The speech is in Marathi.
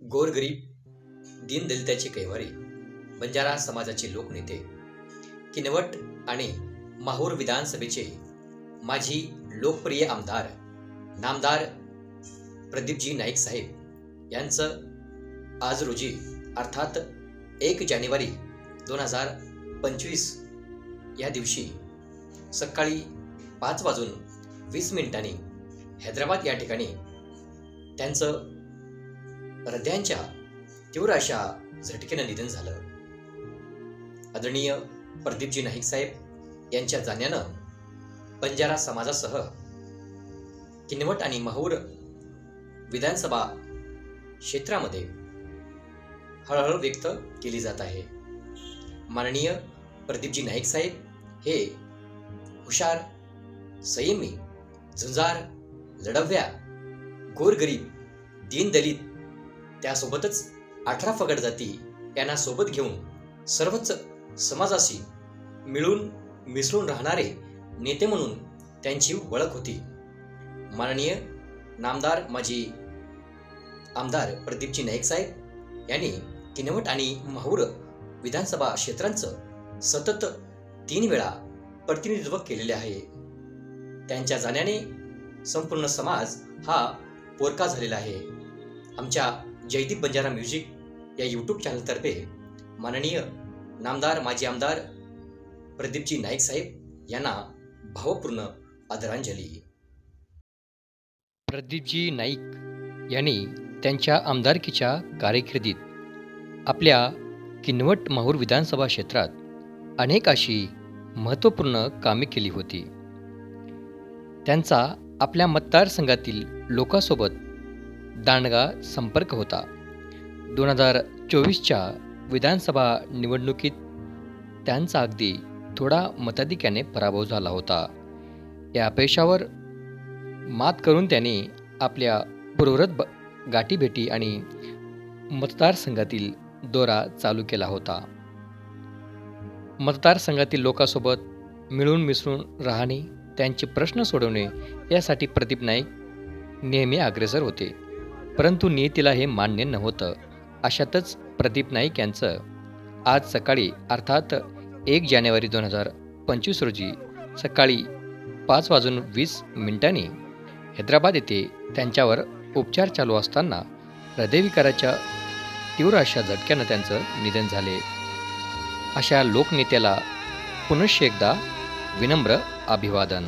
गोरगरीब दीनदलिताचे कैवारी, बंजारा समाजाचे लोकनेते, किनवट आणि माहूर विधानसभेचे माजी लोकप्रिय आमदार नामदार प्रदीपजी नाईक साहेब यांचं आज रोजी अर्थात 1 जानेवारी 2025 या दिवशी सकाळी 5:20 हैदराबाद या ठिकाणी त्यांचं हृदयांच्या तीव्र अशा झटकेनं निधन झालं. आदरणीय प्रदीपजी नाईक साहेब यांच्या जाण्यानं बंजारा समाजासह किनवट आणि माहूर विधानसभा क्षेत्रामध्ये हळहळ व्यक्त केली जात आहे. माननीय प्रदीपजी नाईक साहेब हे हुशार, संयमी, झुंजार, लढव्या, गोरगरीब, दीनदलित, त्यासोबतच 18 फगड जाती यांना सोबत घेऊन सर्वच समाजाशी मिळून मिसळून राहणारे नेते म्हणून त्यांची ओळख होती. माननीय नामदार माजी आमदार प्रदीपजी नाईक साहेब यांनी किनवट आणि माहूर विधानसभा क्षेत्रांचं सतत 3 वेळा प्रतिनिधित्व केलेले आहे. त्यांच्या जाण्याने संपूर्ण समाज हा पोरका झालेला आहे. आमच्या जयदीप बंजारा म्युझिक या यूट्यूब चॅनलतर्फे माननीय नामदार माजी आमदार प्रदीपजी नाईक साहेब यांना भावपूर्ण आदरांजली. प्रदीपजी नाईक यांनी त्यांच्या आमदारकीच्या कारकिर्दीत आपल्या किनवट माहूर विधानसभा क्षेत्रात अनेक अशी महत्त्वपूर्ण कामे केली होती. त्यांचा आपल्या मतदारसंघातील लोकांसोबत दांडगा संपर्क होता. 2024च्या विधानसभा निवडणुकीत त्यांचा अगदी थोडा मताधिक्याने पराभव झाला होता. या अपयशावर मात करून त्यांनी आपल्या पूर्वरत गाठीभेटी आणि मतदारसंघातील दौरा चालू केला होता. मतदारसंघातील लोकांसोबत मिळून मिसळून राहणे, त्यांचे प्रश्न सोडवणे यासाठी प्रदीप नाईक नेहमी अग्रेसर होते. परंतु नियतीला हे मान्य नव्हतं. अशातच प्रदीप नाईक यांचं आज सकाळी अर्थात 1 जानेवारी 2025 रोजी सकाळी 5:20 हैदराबाद येथे त्यांच्यावर उपचार चालू असताना हृदयविकाराच्या तीव्र अशा झटक्यानं त्यांचं निधन झाले. अशा लोकनेत्याला पुनश्च एकदा विनम्र अभिवादन.